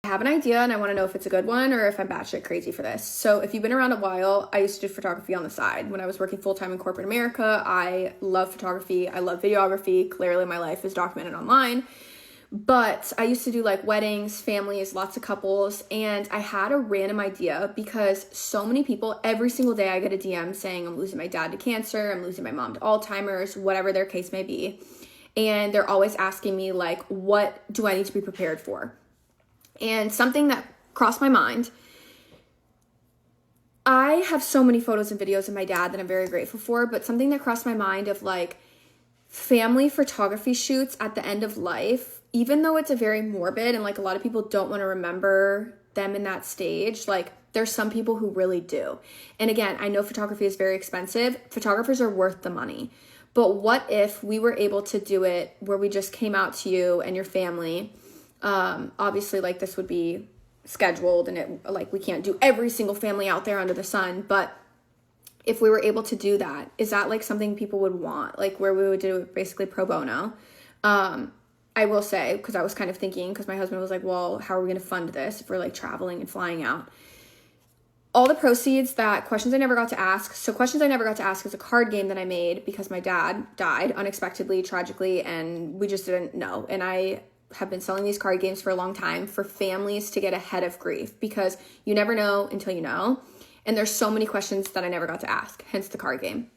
I have an idea and I want to know if it's a good one or if I'm batshit crazy for this. So if you've been around a while, I used to do photography on the side. When I was working full-time in corporate America, I love photography. I love videography. Clearly my life is documented online. But I used to do like weddings, families, lots of couples, and I had a random idea because so many people, every single day I get a DM saying I'm losing my dad to cancer, I'm losing my mom to Alzheimer's, whatever their case may be. And they're always asking me like, what do I need to be prepared for? And something that crossed my mind, I have so many photos and videos of my dad that I'm very grateful for, but something that crossed my mind of like family photography shoots at the end of life, even though it's a very morbid and like a lot of people don't want to remember them in that stage, like there's some people who really do. And again, I know photography is very expensive. Photographers are worth the money. But what if we were able to do it where we just came out to you and your family? Obviously, like this would be scheduled and it like we can't do every single family out there under the sun, but if we were able to do that, is that like something people would want? Like where we would do it basically pro bono? I will say, because I was kind of thinking, because my husband was like, well, how are we going to fund this if we're like traveling and flying out? All the proceeds that Questions I Never Got to Ask. So Questions I Never Got to Ask is a card game that I made because my dad died unexpectedly, tragically, and we just didn't know. And I have been selling these card games for a long time for families to get ahead of grief because you never know until you know. And there's so many questions that I never got to ask, hence the card game.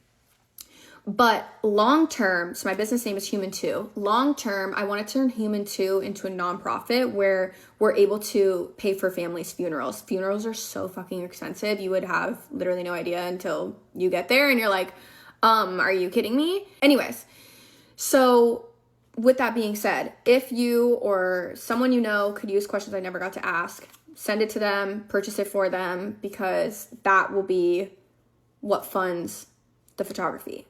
But long term, so my business name is Human 2. Long term, I want to turn Human 2 into a nonprofit where we're able to pay for families' funerals. Funerals are so fucking expensive. You would have literally no idea until you get there and you're like, are you kidding me? Anyways, so with that being said, if you or someone you know could use Questions I Never Got to Ask, send it to them, purchase it for them, because that will be what funds the photography.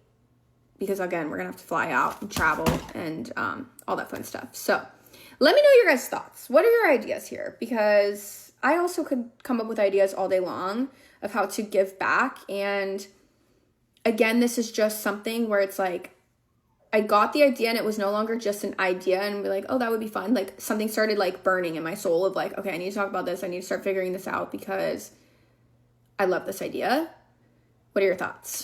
Because again, we're gonna have to fly out and travel and all that fun stuff. So let me know your guys' thoughts. What are your ideas here? Because I also could come up with ideas all day long of how to give back. And again, this is just something where it's like, I got the idea and it was no longer just an idea and be like, oh, that would be fun. Like something started like burning in my soul of like, okay, I need to talk about this. I need to start figuring this out because I love this idea. What are your thoughts?